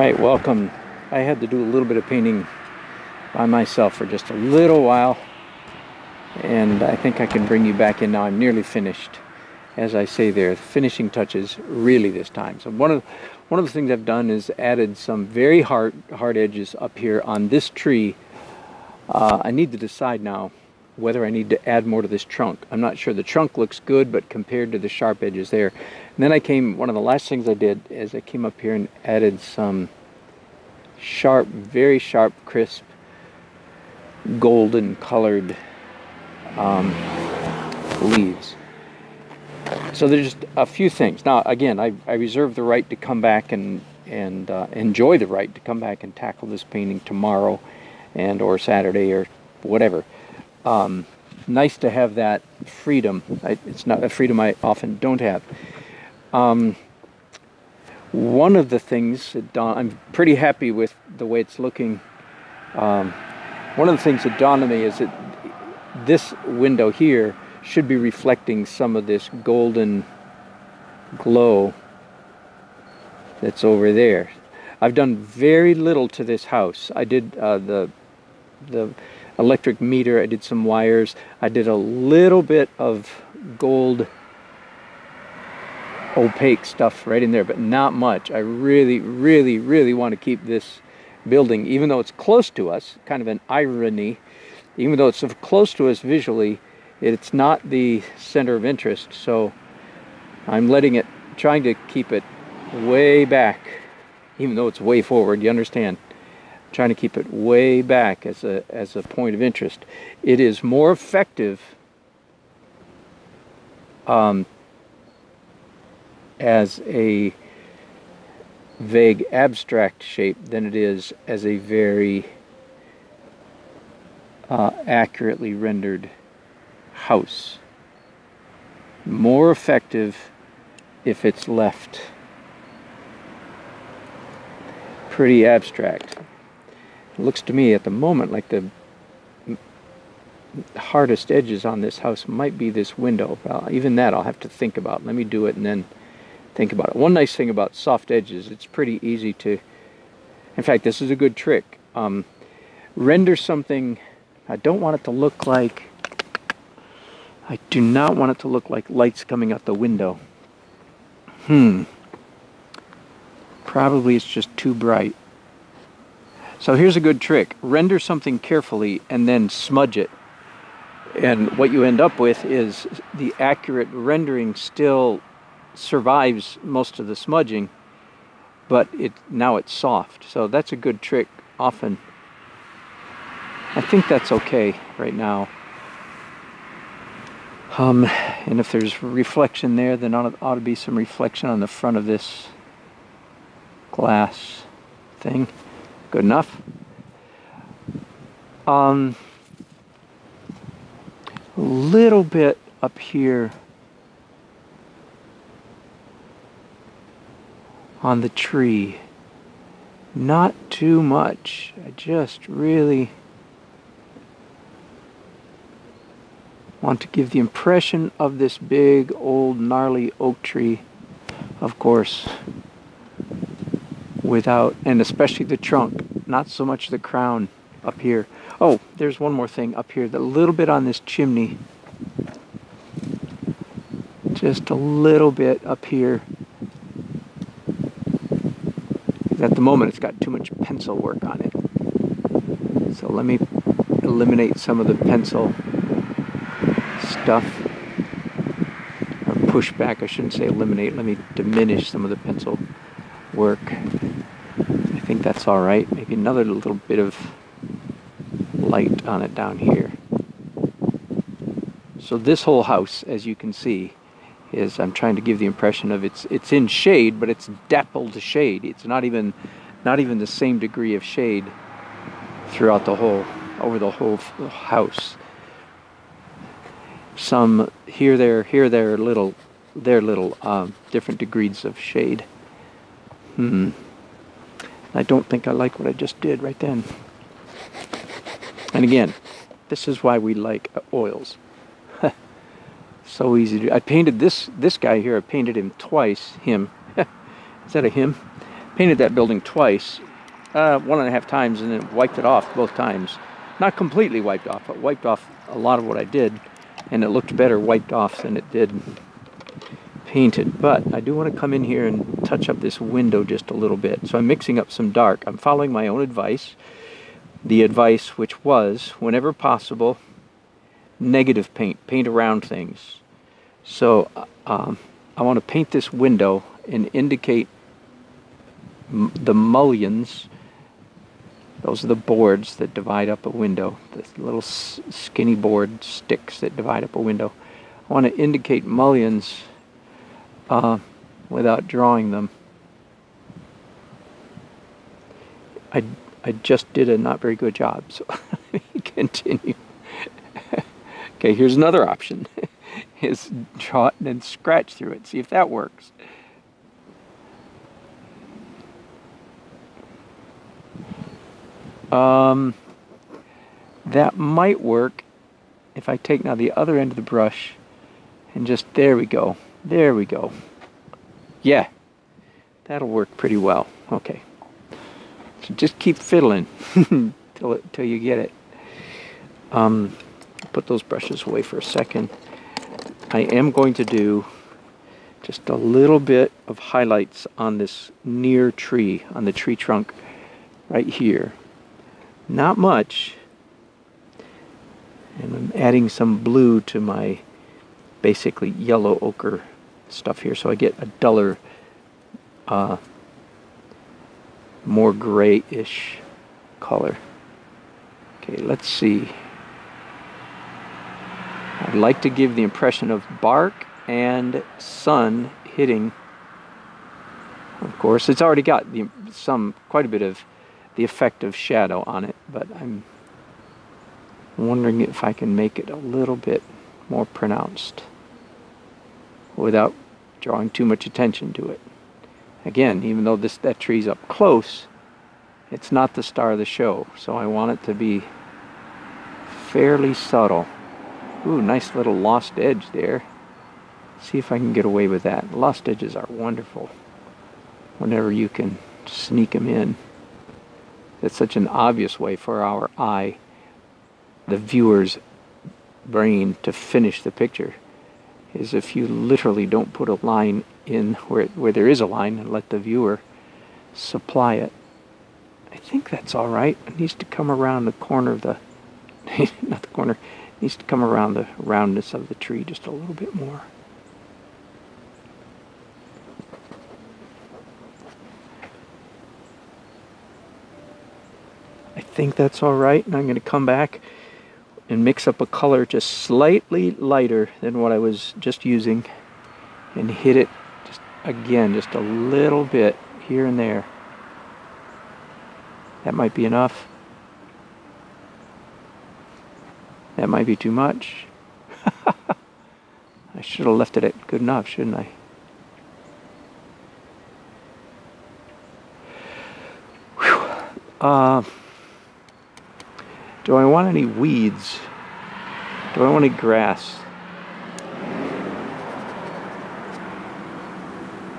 Alright, welcome. I had to do a little bit of painting by myself for just a little while, and I think I can bring you back in now. I'm nearly finished. As I say there, finishing touches really this time. So one of the things I've done is added some very hard edges up here on this tree. I need to decide now whether I need to add more to this trunk. I'm not sure. The trunk looks good, but compared to the sharp edges there. And then one of the last things I did is I came up here and added some sharp, very sharp, crisp, golden colored leaves. So there's just a few things. Now, again, I reserve the right to come back and enjoy the right to come back and tackle this painting tomorrow or Saturday or whatever. Nice to have that freedom. It's not a freedom I often don't have. One of the things that I'm pretty happy with the way it's looking. One of the things that dawned on me is that this window here should be reflecting some of this golden glow that's over there. I've done very little to this house. I did the electric meter, I did some wires, I did a little bit of gold opaque stuff right in there, but not much. I really, really, really want to keep this building, even though it's close to us, kind of an irony, even though it's so close to us visually, it's not the center of interest. So I'm trying to keep it way back, even though it's way forward, you understand. Trying to keep it way back as a point of interest. It is more effective as a vague abstract shape than it is as a very accurately rendered house. More effective if it's left pretty abstract. It looks to me at the moment like the hardest edges on this house might be this window. Well, even that I'll have to think about. Let me do it and then think about it. One nice thing about soft edges, it's pretty easy to, in fact, this is a good trick. Render something. I don't want it to look like, I do not want it to look like lights coming out the window. Probably it's just too bright. So here's a good trick. Render something carefully and then smudge it. And what you end up with is the accurate rendering still survives most of the smudging, but now it's soft. So that's a good trick often. I think that's okay right now. And if there's reflection there, then ought to be some reflection on the front of this glass thing. Good enough. A little bit up here on the tree. Not too much. I just really want to give the impression of this big old gnarly oak tree, of course, and especially the trunk, not so much the crown up here. Oh, there's one more thing up here, the little bit on this chimney, just a little bit up here. At the moment it's got too much pencil work on it, so let me eliminate some of the pencil stuff, or push back. I shouldn't say eliminate, let me diminish some of the pencil work. I think that's all right. Maybe another little bit of light on it down here. So this whole house, as you can see, I'm trying to give the impression of it's in shade, but it's dappled shade. It's not even the same degree of shade throughout over the whole house. Some here, there, little different degrees of shade. I don't think I like what I just did right then. And again, this is why we like oils. So easy to do. I painted this guy here. I painted him twice. Him. Is that a him? painted that building twice, 1.5 times, and then wiped it off both times. Not completely wiped off, but wiped off a lot of what I did, and it looked better wiped off than it did painted. But I do want to come in here and touch up this window just a little bit. So I'm mixing up some dark. I'm following my own advice. The advice which was, whenever possible, negative paint around things. So I want to paint this window and indicate the mullions. Those are the boards that divide up a window, the little skinny board sticks that divide up a window. I want to indicate mullions without drawing them. I just did a not very good job, so let me continue. Okay, here's another option, is draw it and then scratch through it, see if that works. That might work if I take now the other end of the brush and just, there we go, yeah, that'll work pretty well. Okay, so just keep fiddling till you get it. Put those brushes away for a second. I am going to do just a little bit of highlights on this near tree, on the tree trunk right here. Not much. And I'm adding some blue to my basically yellow ochre stuff here, so I get a duller, more grayish color. Okay, let's see. I'd like to give the impression of bark and sun hitting. Of course, it's already got quite a bit of the effect of shadow on it, but I'm wondering if I can make it a little bit more pronounced without drawing too much attention to it. Again, even though that tree's up close, it's not the star of the show, so I want it to be fairly subtle. Ooh, nice little lost edge there. See if I can get away with that. Lost edges are wonderful whenever you can sneak them in. It's such an obvious way for our eye, the viewer's brain, to finish the picture, is if you literally don't put a line in where there is a line and let the viewer supply it. I think that's all right. It needs to come around the corner of the, not the corner, it needs to come around the roundness of the tree just a little bit more. I think that's all right, and I'm going to come back and mix up a color just slightly lighter than what I was just using and hit it just again, just a little bit here and there. That might be enough. That might be too much. I should have left it at good enough, shouldn't I? Whew. Do I want any weeds? Do I want any grass?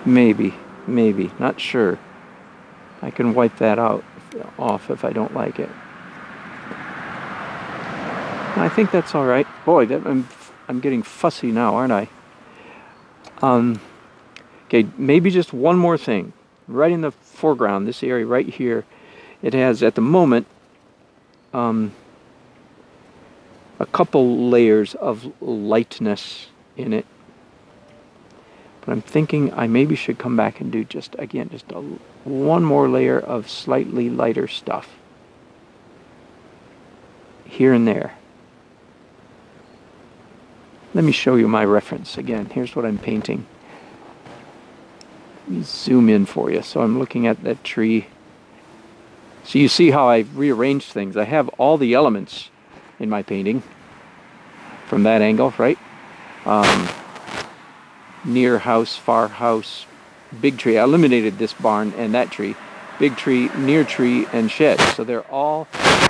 Maybe, not sure. I can wipe that off if I don't like it. I think that's all right. Boy, I'm getting fussy now, aren't I? Okay, maybe just one more thing. Right in the foreground, this area right here, it has at the moment a couple layers of lightness in it. But I'm thinking I maybe should come back and do just one more layer of slightly lighter stuff here and there. Let me show you my reference again. Here's what I'm painting. Let me zoom in for you. So I'm looking at that tree. So you see how I've rearranged things. I have all the elements in my painting from that angle, right? Near house, far house, big tree. I eliminated this barn and that tree. Big tree, near tree, and shed. So they're all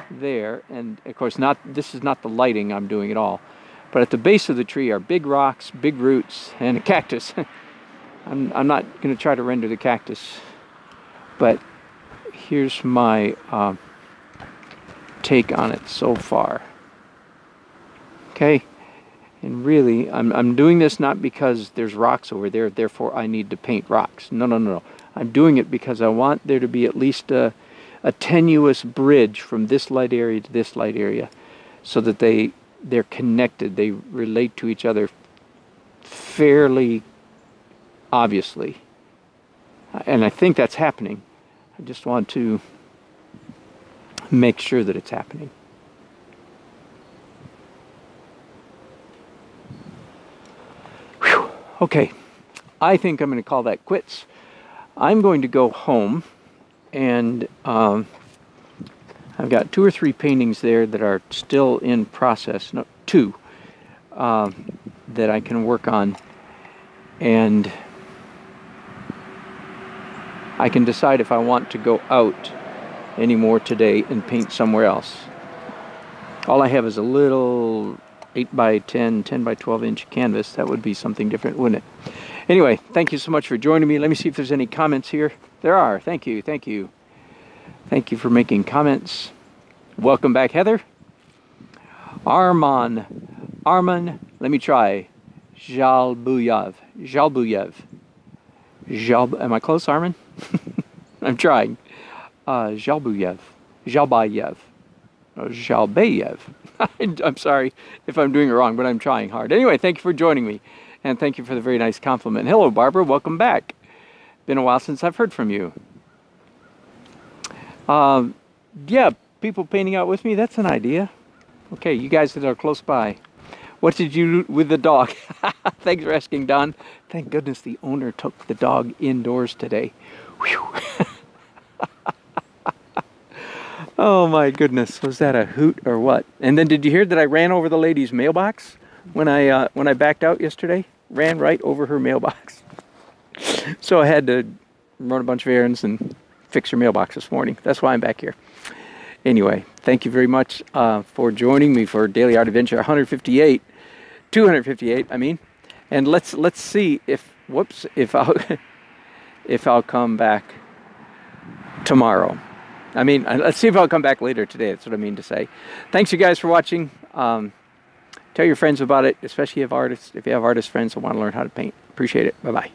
there. And of course, this is not the lighting I'm doing at all. But at the base of the tree are big rocks, big roots, and a cactus. I'm not going to try to render the cactus but here's my take on it so far. Okay, and really, I'm doing this not because there's rocks over there, therefore I need to paint rocks. No, no, no, no. I'm doing it because I want there to be at least a tenuous bridge from this light area to this light area, so that they're connected, they relate to each other fairly obviously. And I think that's happening. I just want to make sure that it's happening. Whew. Okay, I think I'm going to call that quits. I'm going to go home, and I've got 2 or 3 paintings there that are still in process. No, 2 that I can work on, and I can decide if I want to go out anymore today and paint somewhere else. All I have is a little 8 by 10, 10 by 12 inch canvas. That would be something different, wouldn't it? Anyway, thank you so much for joining me. Let me see if there's any comments here. There are. Thank you. Thank you. Thank you for making comments. Welcome back, Heather. Arman, let me try. Zhalbuyev. Am I close, Arman? I'm trying. Zhalbayev. I'm sorry if I'm doing it wrong, but I'm trying hard. Anyway, thank you for joining me, and thank you for the very nice compliment. Hello, Barbara. Welcome back. Been a while since I've heard from you. Yeah, people painting out with me, that's an idea. Okay, you guys that are close by. What did you do with the dog? Thanks for asking, Don. Thank goodness the owner took the dog indoors today. Whew. Oh my goodness, was that a hoot or what? And then did you hear that I ran over the lady's mailbox when I backed out yesterday? Ran right over her mailbox. So I had to run a bunch of errands and fix her mailbox this morning. That's why I'm back here. Anyway, thank you very much for joining me for Daily Art Adventure 258, I mean. And let's see if I'll come back tomorrow. I mean, let's see if I'll come back later today. That's what I mean to say. Thanks you guys for watching. Tell your friends about it, especially if you have artist friends who want to learn how to paint. Appreciate it. Bye-bye.